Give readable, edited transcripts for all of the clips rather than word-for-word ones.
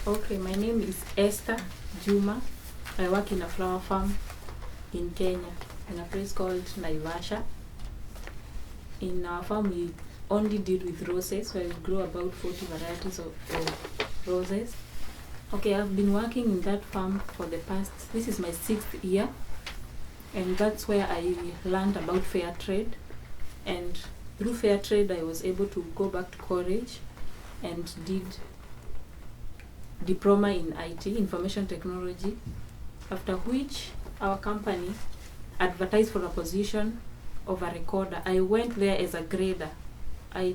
Okay, my name is Esther Juma. I work in a flower farm in Kenya, in a place called Naivasha. In our farm, we only deal with roses, where we grow about 40 varieties of roses. Okay, I've been working in that farm for this is my 6th year, and that's where I learned about fair trade. And through fair trade, I was able to go back to college and did diploma in IT, information technology, after which our company advertised for a position of a recorder. I went there as a grader. I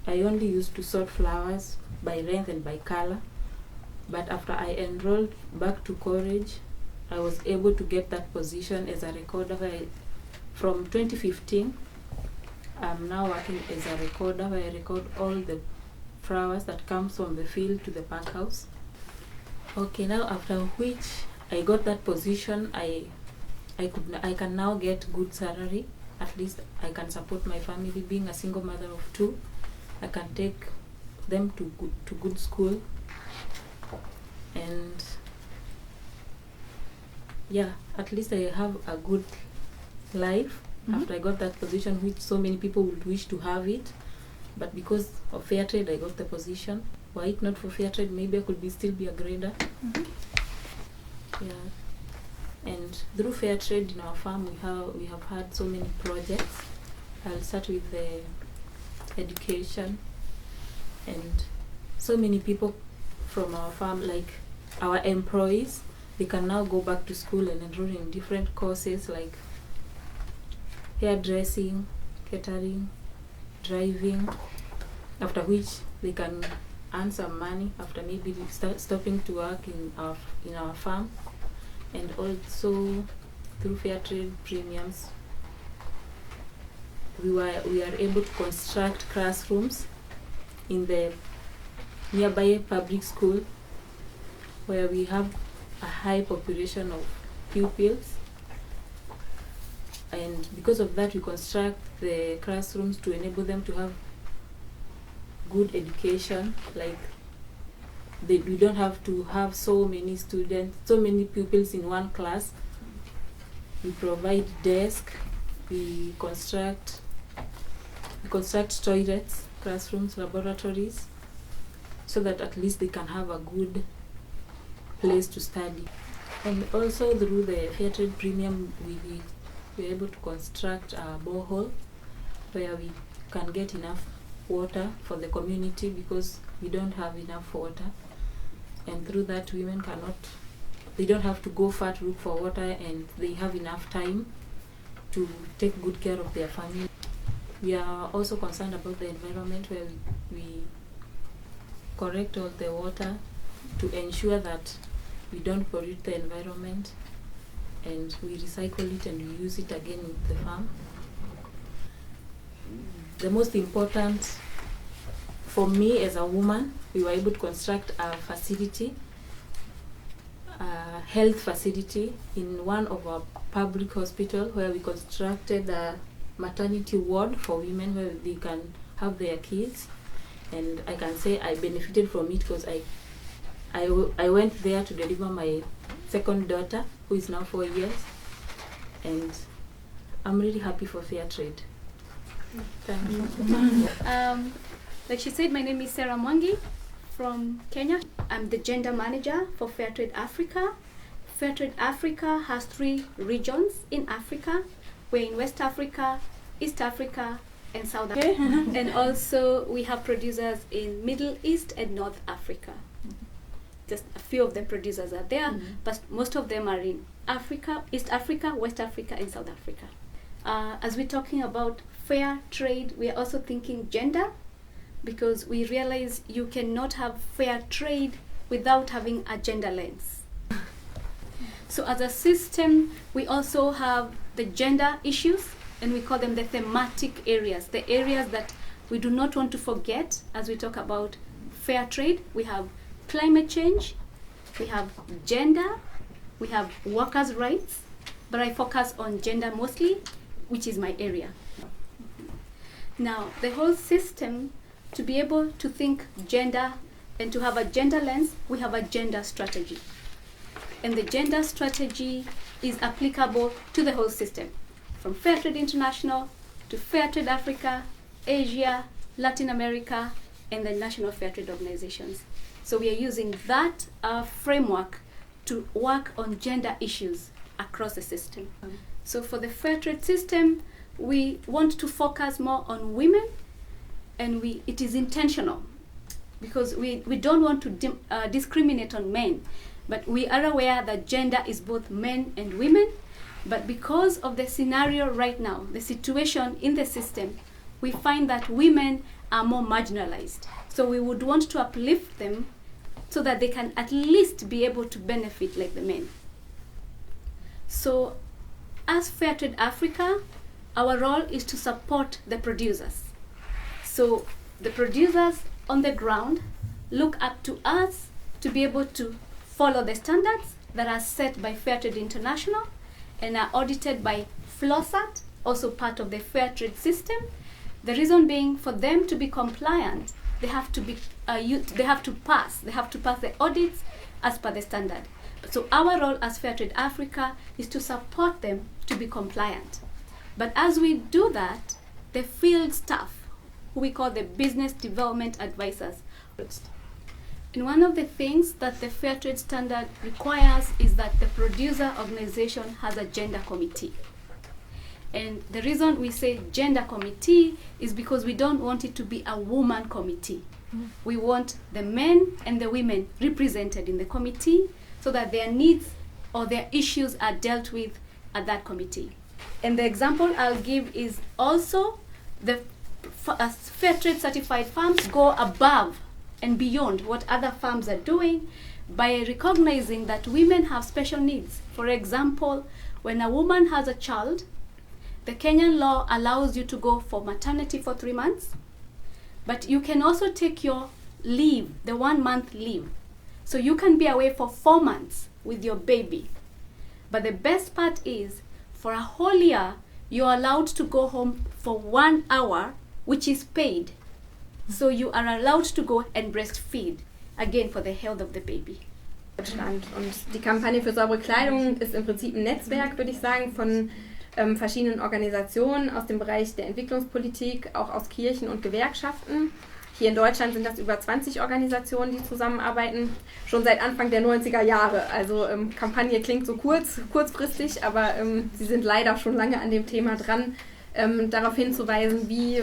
only used to sort flowers by length and by color. But after I enrolled back to college, I was able to get that position as a recorder. From 2015, I'm now working as a recorder, where I record all the flowers that comes from the field to the pack house. Okay, now after which I got that position, I can now get good salary. At least I can support my family. Being a single mother of 2, I can take them to good school. And yeah, at least I have a good life after I got that position, which so many people would wish to have it. But because of fair trade, I got the position. Were it not for fair trade, maybe I could still be a grader. Yeah. And through fair trade in our farm, we have had so many projects. I'll start with the education, and so many people from our farm, like our employees, they can now go back to school and enroll in different courses like hairdressing, catering, driving, after which they can earn some money after maybe stopping to work in our farm. And also through fair trade premiums, we are able to construct classrooms in the nearby public school, where we have a high population of pupils. And because of that, we construct the classrooms to enable them to have good education. Like we don't have to have so many pupils in one class. We provide desk, we construct toilets, classrooms, laboratories, so that at least they can have a good place to study. And also through the fair trade premium, we're able to construct a borehole where we can get enough water for the community, because we don't have enough water. And through that, women they don't have to go far to look for water, and they have enough time to take good care of their family. We are also concerned about the environment, where we correct all the water to ensure that we don't pollute the environment, and we recycle it and we use it again in the farm. The most important for me as a woman, we were able to construct a facility, a health facility in one of our public hospitals, where we constructed a maternity ward for women where they can have their kids. And I can say I benefited from it, because I went there to deliver my second daughter, who is now 4 years, and I'm really happy for fair trade. Thank you. Like she said, my name is Sarah Mwangi from Kenya. I'm the gender manager for Fairtrade Africa. Fairtrade Africa has 3 regions in Africa. We're in West Africa, East Africa, and South Africa. And also we have producers in Middle East and North Africa. Just a few of the producers are there, but most of them are in Africa, East Africa, West Africa, and South Africa. As we're talking about fair trade, we are also thinking gender, because we realize you cannot have fair trade without having a gender lens. So as a system, we also have the gender issues, and we call them the thematic areas, the areas that we do not want to forget as we talk about fair trade. We have climate change, we have gender, we have workers' rights, but I focus on gender mostly, which is my area. Now, the whole system, to be able to think gender And to have a gender lens, we have a gender strategy. And the gender strategy is applicable to the whole system, from Fairtrade International to Fairtrade Africa, Asia, Latin America, and the national Fairtrade organizations. So we are using that framework to work on gender issues across the system. So for the Fairtrade system, we want to focus more on women, and it is intentional because we don't want to discriminate on men, but we are aware that gender is both men and women. But because of the scenario right now, the situation in the system, we find that women are more marginalized. So we would want to uplift them so that they can at least be able to benefit like the men. So as Fairtrade Africa, our role is to support the producers. So the producers on the ground look up to us to be able to follow the standards that are set by Fairtrade International and are audited by FLOSAT, also part of the Fairtrade system. The reason being, for them to be compliant, they have to pass the audits as per the standard. So our role as Fairtrade Africa is to support them to be compliant. But as we do that, the field staff, who we call the business development advisors. And one of the things that the Fairtrade standard requires is that the producer organization has a gender committee. And the reason we say gender committee is because we don't want it to be a woman committee. We want the men and the women represented in the committee so that their needs or their issues are dealt with at that committee. And the example I'll give is also the Fairtrade certified farms go above and beyond what other farms are doing by recognizing that women have special needs. For example, when a woman has a child, the Kenyan law allows you to go for maternity for 3 months, but you can also take your leave, the 1 month leave. So you can be away for 4 months with your baby. But the best part is, for a whole year, you're allowed to go home for 1 hour, which is paid. So you are allowed to go and breastfeed, again for the health of the baby. Deutschland. Und die Kampagne für saubere Kleidung ist im Prinzip ein Netzwerk, würde ich sagen, von verschiedenen Organisationen aus dem Bereich der Entwicklungspolitik, auch aus Kirchen und Gewerkschaften. Hier in Deutschland sind das über 20 Organisationen, die zusammenarbeiten, schon seit Anfang der 90er Jahre. Also Kampagne klingt so kurzfristig, aber sie sind leider schon lange an dem Thema dran, darauf hinzuweisen, wie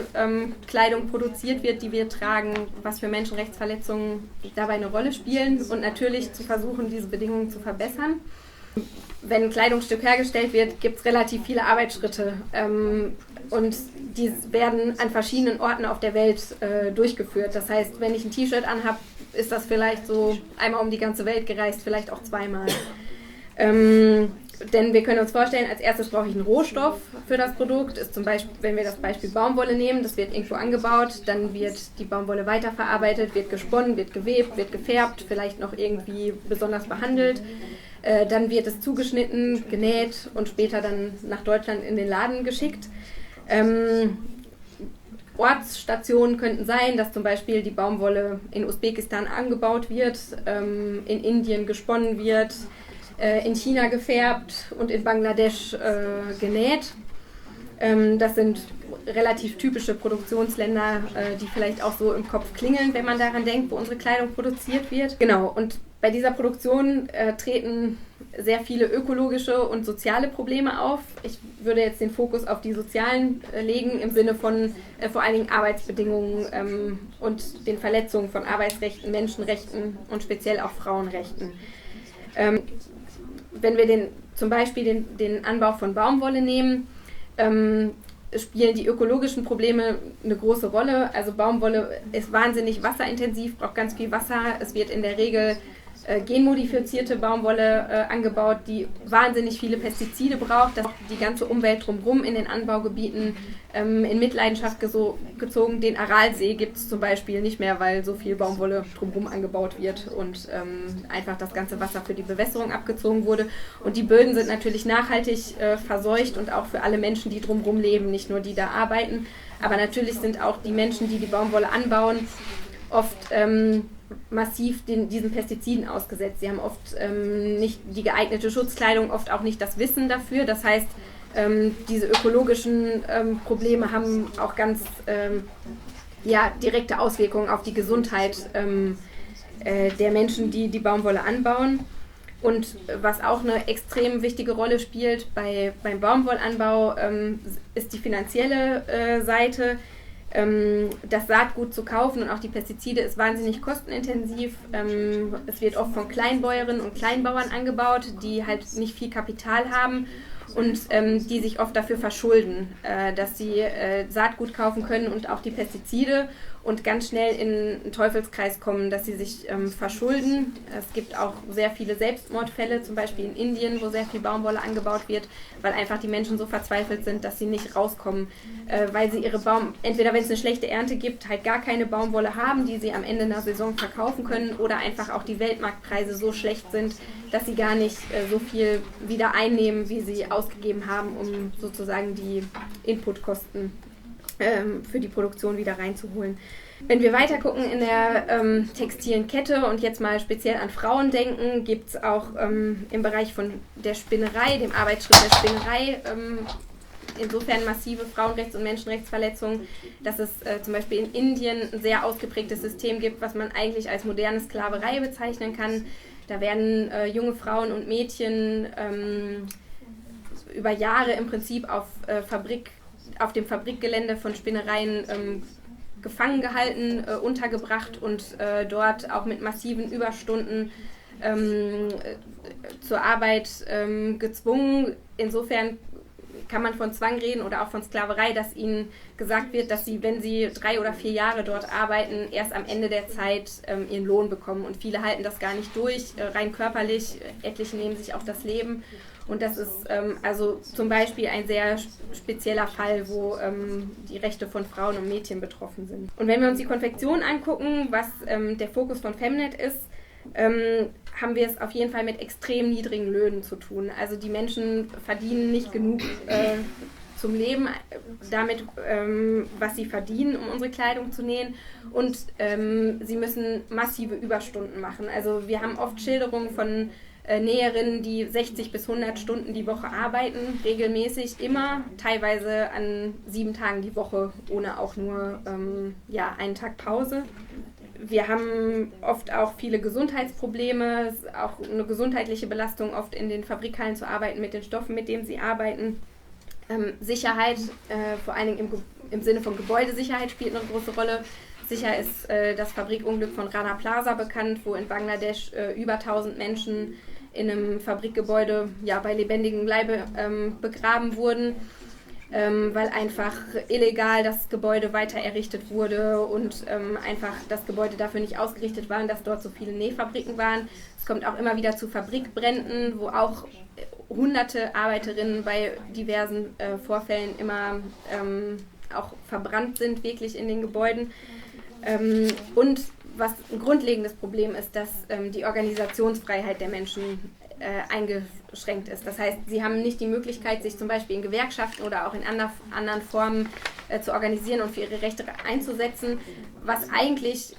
Kleidung produziert wird, die wir tragen, was für Menschenrechtsverletzungen dabei eine Rolle spielen und natürlich zu versuchen, diese Bedingungen zu verbessern. Wenn ein Kleidungsstück hergestellt wird, gibt es relativ viele Arbeitsschritte und die werden an verschiedenen Orten auf der Welt durchgeführt. Das heißt, wenn ich ein T-Shirt anhabe, ist das vielleicht so einmal um die ganze Welt gereist, vielleicht auch zweimal. Denn wir können uns vorstellen, als erstes brauche ich einen Rohstoff für das Produkt. Ist zum Beispiel, wenn wir das Beispiel Baumwolle nehmen, das wird irgendwo angebaut, dann wird die Baumwolle weiterverarbeitet, wird gesponnen, wird gewebt, wird gefärbt, vielleicht noch irgendwie besonders behandelt. Dann wird es zugeschnitten, genäht und später dann nach Deutschland in den Laden geschickt. Ortsstationen könnten sein, dass zum Beispiel die Baumwolle in Usbekistan angebaut wird, in Indien gesponnen wird, in China gefärbt und in Bangladesch genäht. Das sind relativ typische Produktionsländer, die vielleicht auch so im Kopf klingeln, wenn man daran denkt, wo unsere Kleidung produziert wird. Genau, und bei dieser Produktion treten sehr viele ökologische und soziale Probleme auf. Ich würde jetzt den Fokus auf die sozialen legen, im Sinne von vor allen Dingen Arbeitsbedingungen und den Verletzungen von Arbeitsrechten, Menschenrechten und speziell auch Frauenrechten. Wenn wir zum Beispiel den Anbau von Baumwolle nehmen, spielen die ökologischen Probleme eine große Rolle. Also Baumwolle ist wahnsinnig wasserintensiv, braucht ganz viel Wasser. Es wird in der Regel genmodifizierte Baumwolle angebaut, die wahnsinnig viele Pestizide braucht. Das die ganze Umwelt drumherum in den Anbaugebieten in Mitleidenschaft gezogen. Den Aralsee gibt es zum Beispiel nicht mehr, weil so viel Baumwolle drumherum angebaut wird und einfach das ganze Wasser für die Bewässerung abgezogen wurde. Und die Böden sind natürlich nachhaltig verseucht und auch für alle Menschen, die drumherum leben, nicht nur die da arbeiten. Aber natürlich sind auch die Menschen, die die Baumwolle anbauen, oft massiv diesen Pestiziden ausgesetzt. Sie haben oft nicht die geeignete Schutzkleidung, oft auch nicht das Wissen dafür. Das heißt, diese ökologischen Probleme haben auch ganz direkte Auswirkungen auf die Gesundheit der Menschen, die die Baumwolle anbauen. Und was auch eine extrem wichtige Rolle spielt beim Baumwollanbau, ist die finanzielle Seite. Das Saatgut zu kaufen und auch die Pestizide ist wahnsinnig kostenintensiv. Es wird oft von Kleinbäuerinnen und Kleinbauern angebaut, die halt nicht viel Kapital haben und die sich oft dafür verschulden, dass sie Saatgut kaufen können und auch die Pestizide und ganz schnell in einen Teufelskreis kommen, dass sie sich verschulden. Es gibt auch sehr viele Selbstmordfälle, zum Beispiel in Indien, wo sehr viel Baumwolle angebaut wird, weil einfach die Menschen so verzweifelt sind, dass sie nicht rauskommen, weil sie entweder wenn es eine schlechte Ernte gibt, halt gar keine Baumwolle haben, die sie am Ende einer Saison verkaufen können, oder einfach auch die Weltmarktpreise so schlecht sind, dass sie gar nicht so viel wieder einnehmen, wie sie ausgegeben haben, um sozusagen die Inputkosten für die Produktion wieder reinzuholen. Wenn wir weiter gucken in der textilen Kette und jetzt mal speziell an Frauen denken, gibt es auch im Bereich von der Spinnerei, dem Arbeitsschritt der Spinnerei, insofern massive Frauenrechts- und Menschenrechtsverletzungen, dass es zum Beispiel in Indien ein sehr ausgeprägtes System gibt, was man eigentlich als moderne Sklaverei bezeichnen kann. Da werden junge Frauen und Mädchen über Jahre im Prinzip auf dem Fabrikgelände von Spinnereien gefangen gehalten, untergebracht und dort auch mit massiven Überstunden zur Arbeit gezwungen. Insofern kann man von Zwang reden oder auch von Sklaverei, dass ihnen gesagt wird, dass sie, wenn sie 3 oder 4 Jahre dort arbeiten, erst am Ende der Zeit ihren Lohn bekommen. Und viele halten das gar nicht durch, rein körperlich. Etliche nehmen sich auch das Leben. Und das ist also zum Beispiel ein sehr spezieller Fall, wo die Rechte von Frauen und Mädchen betroffen sind. Und wenn wir uns die Konfektion angucken, was der Fokus von Femnet ist, haben wir es auf jeden Fall mit extrem niedrigen Löhnen zu tun. Also die Menschen verdienen nicht genug zum Leben damit, was sie verdienen, um unsere Kleidung zu nähen. Und sie müssen massive Überstunden machen. Also wir haben oft Schilderungen von Näherinnen, die 60 bis 100 Stunden die Woche arbeiten, regelmäßig immer, teilweise an 7 Tagen die Woche, ohne auch nur einen Tag Pause. Wir haben oft auch viele Gesundheitsprobleme, es ist auch eine gesundheitliche Belastung, oft in den Fabrikhallen zu arbeiten mit den Stoffen, mit denen sie arbeiten. Sicherheit, vor allen Dingen im Sinne von Gebäudesicherheit, spielt eine große Rolle. Sicher ist das Fabrikunglück von Rana Plaza bekannt, wo in Bangladesch über 1000 Menschen in einem Fabrikgebäude bei lebendigem Leibe begraben wurden, weil einfach illegal das Gebäude weiter errichtet wurde und einfach das Gebäude dafür nicht ausgerichtet war, dass dort so viele Nähfabriken waren. Es kommt auch immer wieder zu Fabrikbränden, wo auch hunderte Arbeiterinnen bei diversen Vorfällen immer auch verbrannt sind, wirklich in den Gebäuden. Und was ein grundlegendes Problem ist, dass die Organisationsfreiheit der Menschen eingeschränkt ist. Das heißt, sie haben nicht die Möglichkeit, sich zum Beispiel in Gewerkschaften oder auch in anderen Formen zu organisieren und für ihre Rechte einzusetzen, was eigentlich,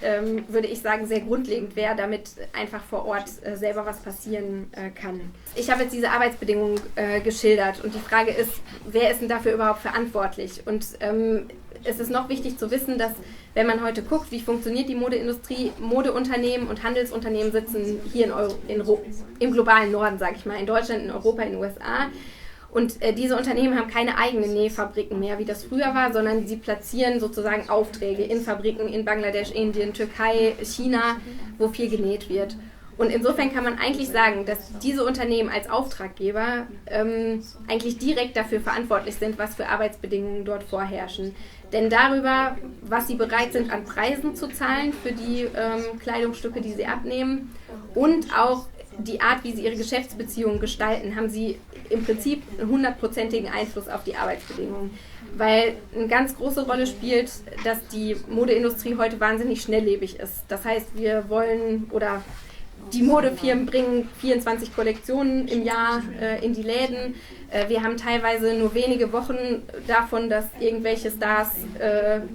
würde ich sagen, sehr grundlegend wäre, damit einfach vor Ort selber was passieren kann. Ich habe jetzt diese Arbeitsbedingungen geschildert und die Frage ist, wer ist denn dafür überhaupt verantwortlich? Und es ist noch wichtig zu wissen, dass, wenn man heute guckt, wie funktioniert die Modeindustrie, Modeunternehmen und Handelsunternehmen sitzen hier im globalen Norden, sage ich mal, in Deutschland, in Europa, in den USA. Und diese Unternehmen haben keine eigenen Nähfabriken mehr, wie das früher war, sondern sie platzieren sozusagen Aufträge in Fabriken in Bangladesch, Indien, Türkei, China, wo viel genäht wird. Und insofern kann man eigentlich sagen, dass diese Unternehmen als Auftraggeber eigentlich direkt dafür verantwortlich sind, was für Arbeitsbedingungen dort vorherrschen. Denn darüber, was sie bereit sind an Preisen zu zahlen für die Kleidungsstücke, die sie abnehmen, und auch die Art, wie sie ihre Geschäftsbeziehungen gestalten, haben sie im Prinzip einen 100%igen Einfluss auf die Arbeitsbedingungen. Weil eine ganz große Rolle spielt, dass die Modeindustrie heute wahnsinnig schnelllebig ist. Das heißt, die Modefirmen bringen 24 Kollektionen im Jahr in die Läden. Wir haben teilweise nur wenige Wochen davon, dass irgendwelche Stars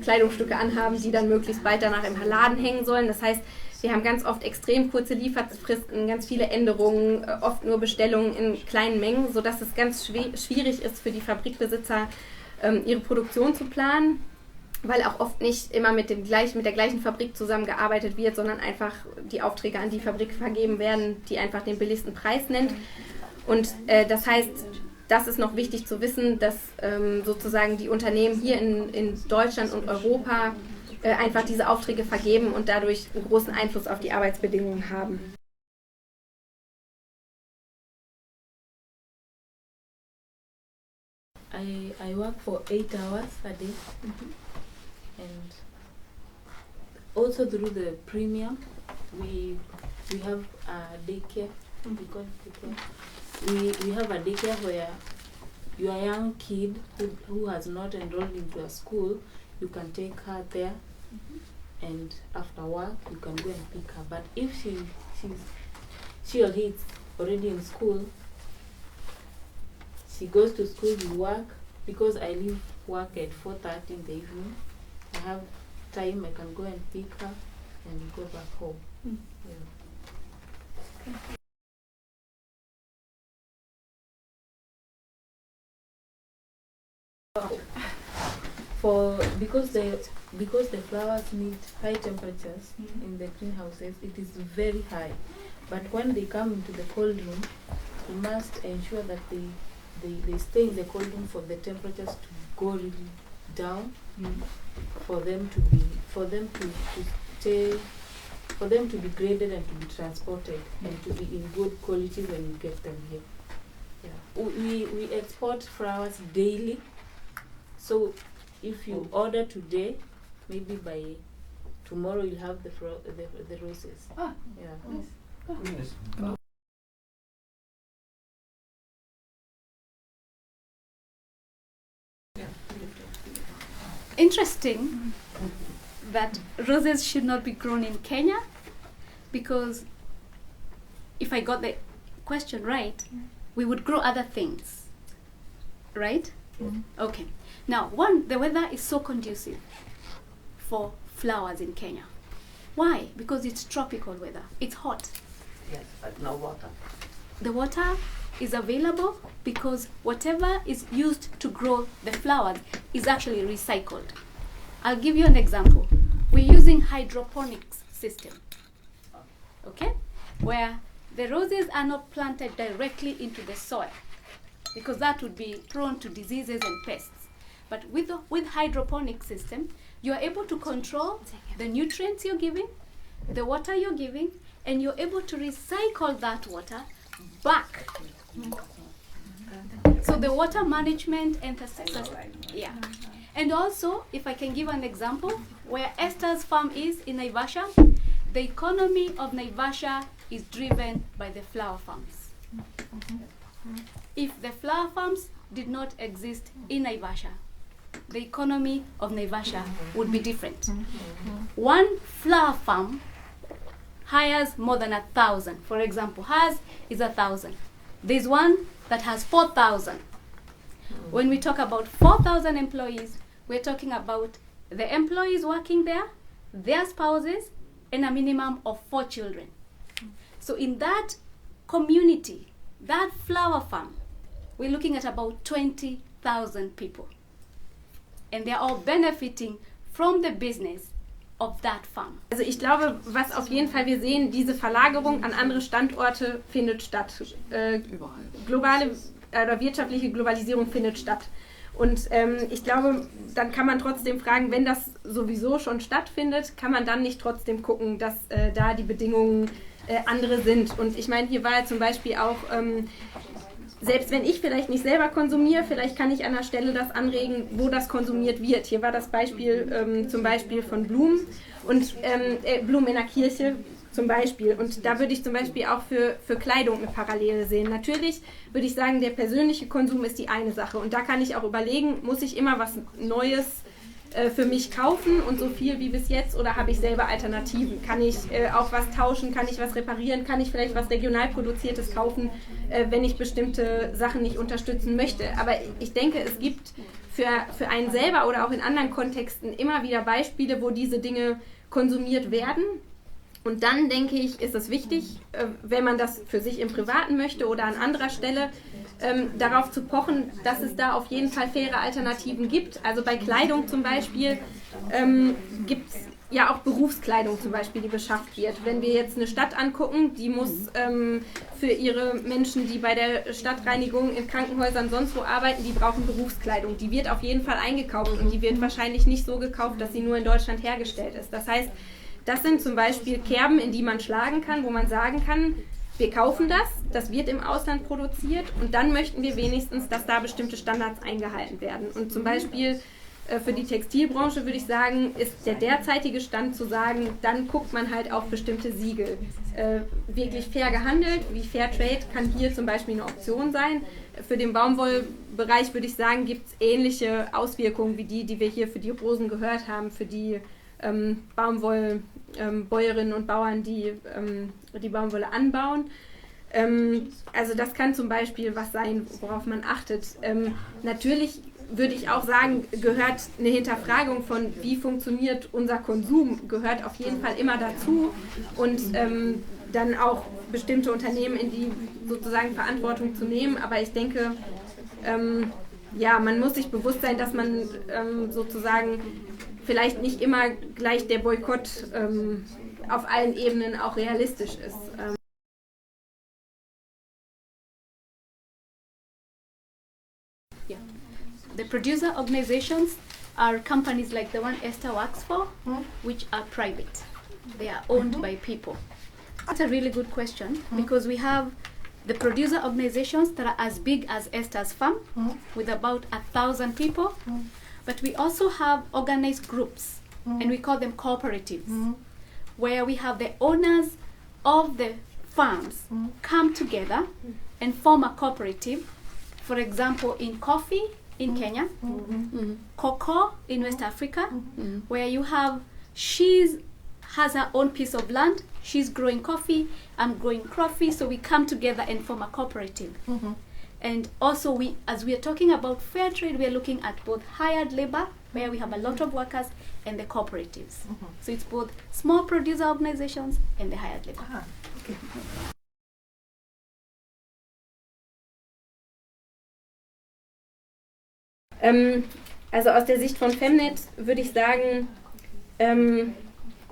Kleidungsstücke anhaben, die dann möglichst bald danach im Laden hängen sollen. Das heißt, Wir haben ganz oft extrem kurze Lieferfristen, ganz viele Änderungen, oft nur Bestellungen in kleinen Mengen, sodass es ganz schwierig ist für die Fabrikbesitzer, ihre Produktion zu planen, weil auch oft nicht immer mit der gleichen Fabrik zusammengearbeitet wird, sondern einfach die Aufträge an die Fabrik vergeben werden, die einfach den billigsten Preis nennt. Und das heißt, das ist noch wichtig zu wissen, dass sozusagen die Unternehmen hier in Deutschland und Europa einfach diese Aufträge vergeben und dadurch einen großen Einfluss auf die Arbeitsbedingungen haben. I work for 8 hours a day, and also through the premium, we have a daycare. Because we have a daycare where your young kid who has not enrolled into a school, you can take her there, and after work you can go and pick her. But if she or he is already in school, she goes to school, you work. Because I leave work at 4:30 in the evening, I have time, I can go and pick her and go back home. Yeah. Because the flowers need high temperatures in the greenhouses, it is very high. But when they come into the cold room, you must ensure that they stay in the cold room for the temperatures to go really down, for them to be graded and to be transported and to be in good quality when you get them here. Yeah. We export flowers daily. So if you order today, maybe by tomorrow you'll have the roses. Yeah. Yes. Interesting that roses should not be grown in Kenya, because if I got the question right, we would grow other things, right? Okay. Now, the weather is so conducive for flowers in Kenya. Why? Because it's tropical weather. It's hot. Yes, but no water. The water is available because whatever is used to grow the flowers is actually recycled. I'll give you an example. We're using hydroponics system, okay, where the roses are not planted directly into the soil, because that would be prone to diseases and pests. But with hydroponic system, you are able to control the nutrients you're giving, the water you're giving, and you're able to recycle that water back. So the water management and yeah. And also, if I can give an example, where Esther's farm is in Naivasha, the economy of Naivasha is driven by the flower farms. If the flower farms did not exist in Naivasha, the economy of Naivasha would be different. One flower farm hires more than 1,000. For example, hers is 1,000. There's one that has 4,000. When we talk about 4,000 employees, we're talking about the employees working there, their spouses, and a minimum of 4 children. So in that community, that flower farm, we're looking at about 20,000 people. And they're all benefiting from the business of that farm. Also ich glaube, was auf jeden Fall wir sehen, diese Verlagerung an andere Standorte findet statt. Globale oder wirtschaftliche Globalisierung findet statt. Und ich glaube, dann kann man trotzdem fragen, wenn das sowieso schon stattfindet, kann man dann nicht trotzdem gucken, dass da die Bedingungen andere sind. Und ich meine, hier war ja zum Beispiel auch, selbst wenn ich vielleicht nicht selber konsumiere, vielleicht kann ich an der Stelle das anregen, wo das konsumiert wird. Hier war das Beispiel zum Beispiel von Blumen und Blumen in der Kirche zum Beispiel. Und da würde ich zum Beispiel auch für Kleidung eine Parallele sehen. Natürlich würde ich sagen, der persönliche Konsum ist die eine Sache. Und da kann ich auch überlegen, muss ich immer was Neues für mich kaufen und so viel wie bis jetzt, oder habe ich selber Alternativen? Kann ich auch was tauschen? Kann ich was reparieren? Kann ich vielleicht was regional produziertes kaufen, wenn ich bestimmte Sachen nicht unterstützen möchte? Aber ich denke, es gibt für einen selber oder auch in anderen Kontexten immer wieder Beispiele, wo diese Dinge konsumiert werden. Und dann, denke ich, ist es wichtig, wenn man das für sich im Privaten möchte oder an anderer Stelle, darauf zu pochen, dass es da auf jeden Fall faire Alternativen gibt. Also bei Kleidung zum Beispiel gibt es ja auch Berufskleidung zum Beispiel, die beschafft wird. Wenn wir jetzt eine Stadt angucken, die muss für ihre Menschen, die bei der Stadtreinigung in Krankenhäusern sonst wo arbeiten, die brauchen Berufskleidung. Die wird auf jeden Fall eingekauft und die wird wahrscheinlich nicht so gekauft, dass sie nur in Deutschland hergestellt ist. Das heißt, das sind zum Beispiel Kerben, in die man schlagen kann, wo man sagen kann, wir kaufen das wird im Ausland produziert und dann möchten wir wenigstens, dass da bestimmte Standards eingehalten werden. Und zum Beispiel für die Textilbranche würde ich sagen, ist der derzeitige Stand zu sagen, dann guckt man halt auf bestimmte Siegel. Wirklich fair gehandelt, wie Fairtrade kann hier zum Beispiel eine Option sein. Für den Baumwollbereich würde ich sagen, gibt es ähnliche Auswirkungen wie die wir hier für die Rosen gehört haben, für die Baumwollbäuerinnen und Bauern, die die Baumwolle anbauen. Also das kann zum Beispiel was sein, worauf man achtet. Natürlich würde ich auch sagen, gehört eine Hinterfragung von, wie funktioniert unser Konsum, gehört auf jeden Fall immer dazu und dann auch bestimmte Unternehmen in die sozusagen Verantwortung zu nehmen. Aber ich denke, ja, man muss sich bewusst sein, dass man sozusagen vielleicht nicht immer gleich der Boykott auf allen Ebenen auch realistisch ist. The producer organizations are companies like the one Esther works for, which are private. They are owned by people. That's a really good question because we have the producer organizations that are as big as Esther's farm with about 1,000 people, but we also have organized groups and we call them cooperatives, where we have the owners of the farms come together and form a cooperative. For example, in coffee in Kenya, cocoa in West Africa, where you have, she has her own piece of land, she's growing coffee, I'm growing coffee, so we come together and form a cooperative. And also, as we are talking about fair trade, we are looking at both hired labor, where we have a lot of workers, and the cooperatives. So it's both small producer organizations and the hired labor. Okay. Also aus der Sicht von Femnet würde ich sagen,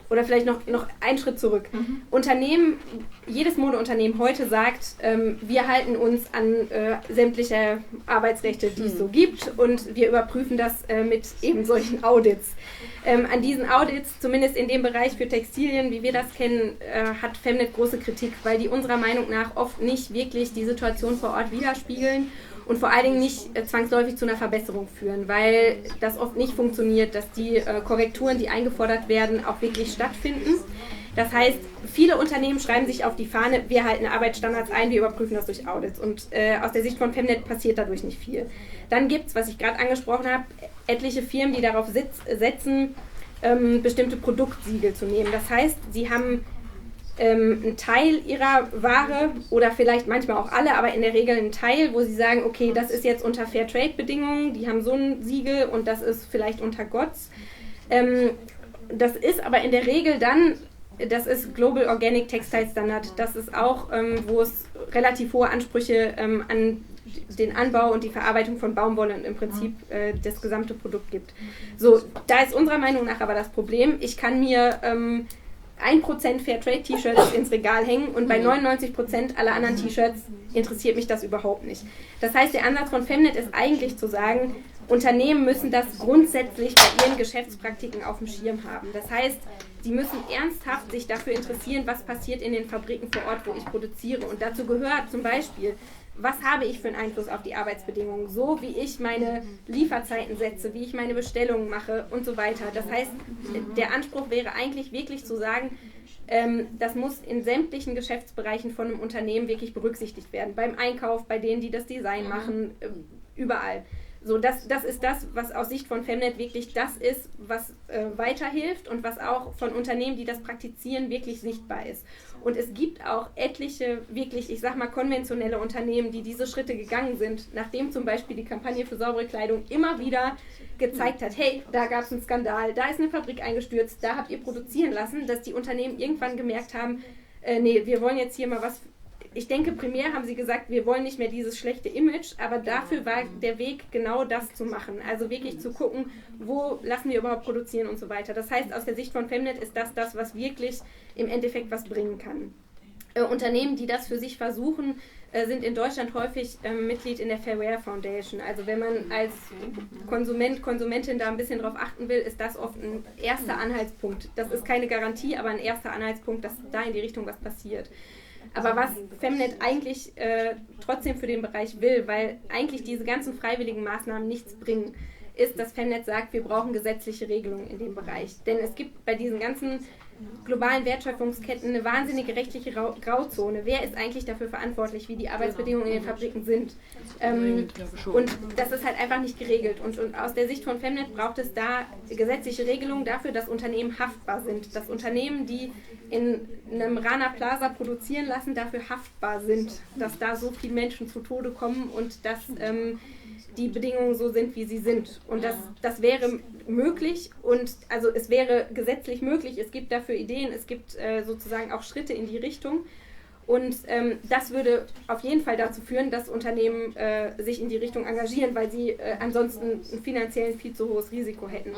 oder vielleicht noch einen Schritt zurück. Unternehmen, jedes Modeunternehmen heute sagt, wir halten uns an sämtliche Arbeitsrechte, die es so gibt und wir überprüfen das mit eben solchen Audits. An diesen Audits, zumindest in dem Bereich für Textilien, wie wir das kennen, hat Femnet große Kritik, weil die unserer Meinung nach oft nicht wirklich die Situation vor Ort widerspiegeln und vor allen Dingen nicht zwangsläufig zu einer Verbesserung führen, weil das oft nicht funktioniert, dass die Korrekturen, die eingefordert werden, auch wirklich stattfinden. Das heißt, viele Unternehmen schreiben sich auf die Fahne, wir halten Arbeitsstandards ein, wir überprüfen das durch Audits. Und aus der Sicht von Femnet passiert dadurch nicht viel. Dann gibt es, was ich gerade angesprochen habe, etliche Firmen, die darauf setzen, bestimmte Produktsiegel zu nehmen. Das heißt, sie haben einen Teil ihrer Ware oder vielleicht manchmal auch alle, aber in der Regel einen Teil, wo sie sagen, okay, das ist jetzt unter Fairtrade-Bedingungen, die haben so ein Siegel und das ist vielleicht unter GOTS. Das ist aber in der Regel dann, das ist Global Organic Textile Standard, das ist auch, wo es relativ hohe Ansprüche an den Anbau und die Verarbeitung von Baumwolle und im Prinzip das gesamte Produkt gibt. So, da ist unserer Meinung nach aber das Problem, ich kann mir 1% Fairtrade-T-Shirts ins Regal hängen und bei 99% aller anderen T-Shirts interessiert mich das überhaupt nicht. Das heißt, der Ansatz von Femnet ist eigentlich zu sagen, Unternehmen müssen das grundsätzlich bei ihren Geschäftspraktiken auf dem Schirm haben. Das heißt, sie müssen ernsthaft sich dafür interessieren, was passiert in den Fabriken vor Ort, wo ich produziere. Und dazu gehört zum Beispiel, was habe ich für einen Einfluss auf die Arbeitsbedingungen, so wie ich meine Lieferzeiten setze, wie ich meine Bestellungen mache und so weiter. Das heißt, der Anspruch wäre eigentlich wirklich zu sagen, das muss in sämtlichen Geschäftsbereichen von einem Unternehmen wirklich berücksichtigt werden. Beim Einkauf, bei denen, die das Design machen, überall. So, das ist das, was aus Sicht von Femnet wirklich das ist, was weiterhilft und was auch von Unternehmen, die das praktizieren, wirklich sichtbar ist. Und es gibt auch etliche wirklich, ich sag mal, konventionelle Unternehmen, die diese Schritte gegangen sind, nachdem zum Beispiel die Kampagne für saubere Kleidung immer wieder gezeigt hat, hey, da gab es einen Skandal, da ist eine Fabrik eingestürzt, da habt ihr produzieren lassen, dass die Unternehmen irgendwann gemerkt haben, nee, wir wollen jetzt hier mal was. Ich denke, primär haben sie gesagt, wir wollen nicht mehr dieses schlechte Image, aber dafür war der Weg, genau das zu machen. Also wirklich zu gucken, wo lassen wir überhaupt produzieren und so weiter. Das heißt, aus der Sicht von Femnet ist das, was wirklich im Endeffekt was bringen kann. Unternehmen, die das für sich versuchen, sind in Deutschland häufig Mitglied in der Fairen Foundation. Also wenn man als Konsumentin da ein bisschen drauf achten will, ist das oft ein erster Anhaltspunkt. Das ist keine Garantie, aber ein erster Anhaltspunkt, dass da in die Richtung was passiert. Aber was Femnet eigentlich trotzdem für den Bereich will, weil eigentlich diese ganzen freiwilligen Maßnahmen nichts bringen, ist, dass Femnet sagt, wir brauchen gesetzliche Regelungen in dem Bereich. Denn es gibt bei diesen ganzen globalen Wertschöpfungsketten eine wahnsinnige rechtliche Grauzone. Wer ist eigentlich dafür verantwortlich, wie die Arbeitsbedingungen in den Fabriken sind? Und das ist halt einfach nicht geregelt. Und aus der Sicht von Femnet braucht es da gesetzliche Regelungen dafür, dass Unternehmen haftbar sind. Dass Unternehmen, die in einem Rana Plaza produzieren lassen, dafür haftbar sind. Dass da so viele Menschen zu Tode kommen und dass die Bedingungen so sind, wie sie sind. Und das wäre möglich und also es wäre gesetzlich möglich. Es gibt dafür Ideen, es gibt sozusagen auch Schritte in die Richtung. Und das würde auf jeden Fall dazu führen, dass Unternehmen sich in die Richtung engagieren, weil sie ansonsten ein finanziell viel zu hohes Risiko hätten.